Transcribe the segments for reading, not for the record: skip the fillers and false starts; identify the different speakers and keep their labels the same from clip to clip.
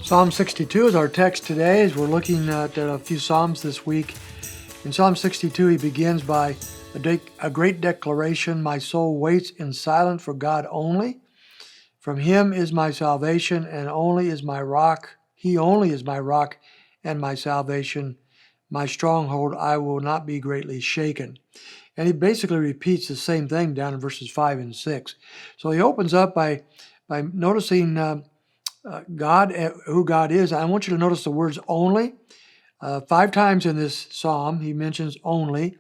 Speaker 1: Psalm 62 is our text today as we're looking at a few Psalms this week. In Psalm 62, he begins by a great declaration. My soul waits in silence for God only. From him is my salvation and only is my rock. He only is my rock and my salvation, my stronghold. I will not be greatly shaken. And he basically repeats the same thing down in verses 5 and 6. So he opens up by noticing God, who God is. I want you to notice the words only. 5 times in this psalm, he mentions only.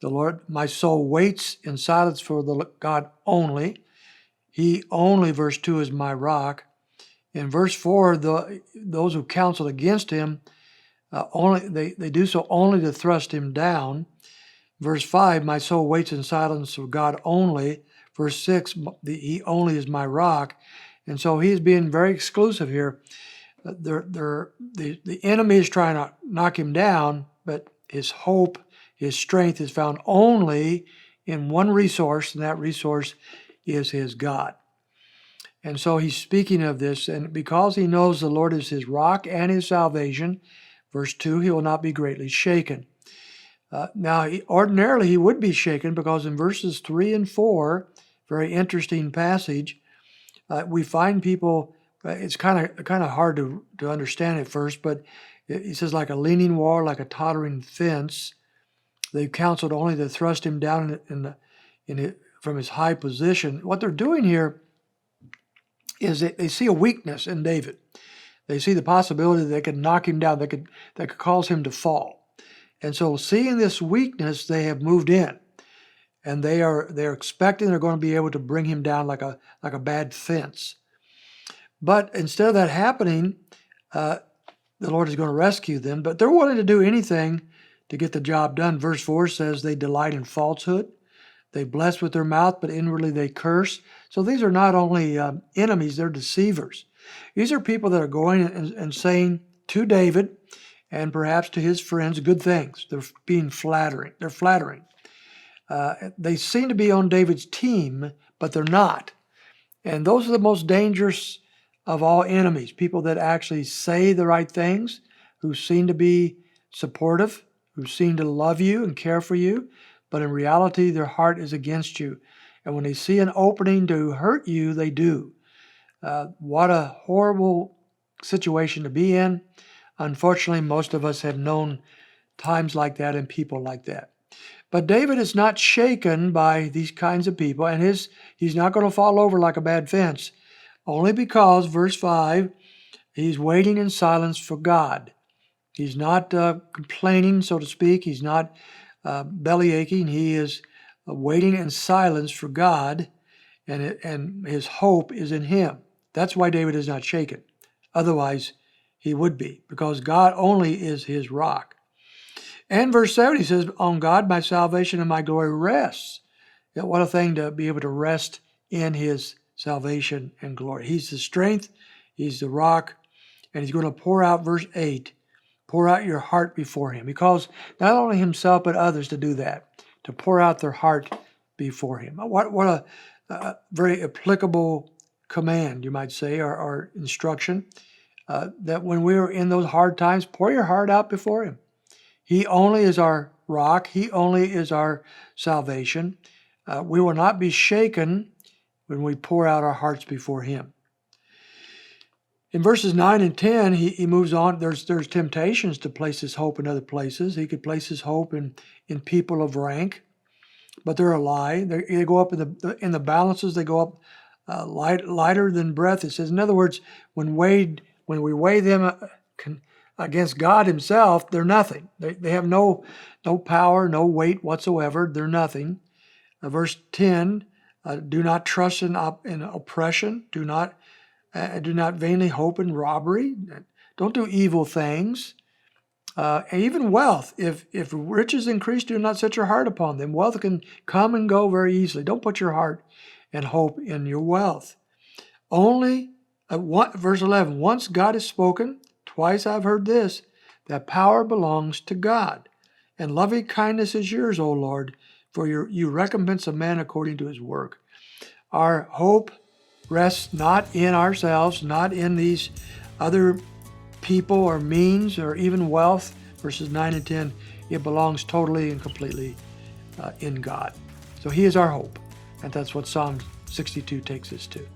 Speaker 1: The Lord, my soul waits in silence for the God only. He only, verse 2, is my rock. In verse 4, those who counsel against him, they do so only to thrust him down. Verse 5, my soul waits in silence for God only. Verse 6, he only is my rock. And so he's being very exclusive here. The enemy is trying to knock him down, but his hope, his strength is found only in one resource, and that resource is his God. And so he's speaking of this, and because he knows the Lord is his rock and his salvation, verse 2, he will not be greatly shaken. Now, ordinarily he would be shaken because in verses 3 and 4, very interesting passage, we find people, it's kind of hard to understand at first, but it says like a leaning wall, like a tottering fence. They've counseled only to thrust him down from his high position. What they're doing here is that they see a weakness in David. They see the possibility that they could knock him down, that could cause him to fall. And so seeing this weakness, they have moved in. And they're expecting they're going to be able to bring him down like a bad fence. But instead of that happening, the Lord is going to rescue them. But they're willing to do anything to get the job done. Verse 4 says they delight in falsehood. They bless with their mouth, but inwardly they curse. So these are not only enemies, they're deceivers. These are people that are going and saying to David and perhaps to his friends good things. They're being flattering. They're flattering. They seem to be on David's team, but they're not. And those are the most dangerous of all enemies, people that actually say the right things, who seem to be supportive, who seem to love you and care for you, but in reality, their heart is against you. And when they see an opening to hurt you, they do. What a horrible situation to be in. Unfortunately, most of us have known times like that and people like that. But David is not shaken by these kinds of people, and he's not going to fall over like a bad fence, only because, verse 5, he's waiting in silence for God. He's not complaining, so to speak. He's not belly aching. He is waiting in silence for God, and his hope is in him. That's why David is not shaken. Otherwise, he would be, because God only is his rock. And verse 7, he says, on God my salvation and my glory rests. Yeah, what a thing to be able to rest in his salvation and glory. He's the strength, he's the rock, and he's going to pour out, verse 8, pour out your heart before him. He calls not only himself but others to do that, to pour out their heart before him. What a very applicable command, you might say, or instruction, that when we are in those hard times, pour your heart out before him. He only is our rock. He only is our salvation. We will not be shaken when we pour out our hearts before him. In verses 9 and 10, he moves on. There's temptations to place his hope in other places. He could place his hope in people of rank, but they're a lie. They go up in the balances. They go up lighter than breath. It says, in other words, when we weigh them against God himself, they're nothing. They have no power, no weight whatsoever. They're nothing. Verse 10, do not trust in oppression. Do not vainly hope in robbery. Don't do evil things. And even wealth. If riches increase, do not set your heart upon them. Wealth can come and go very easily. Don't put your heart and hope in your wealth. Only, verse 11, once God has spoken, twice I've heard this, that power belongs to God, and loving kindness is yours, O Lord, for you recompense a man according to his work. Our hope rests not in ourselves, not in these other people or means or even wealth, verses 9 and 10, it belongs totally and completely in God. So he is our hope. And that's what Psalm 62 takes us to.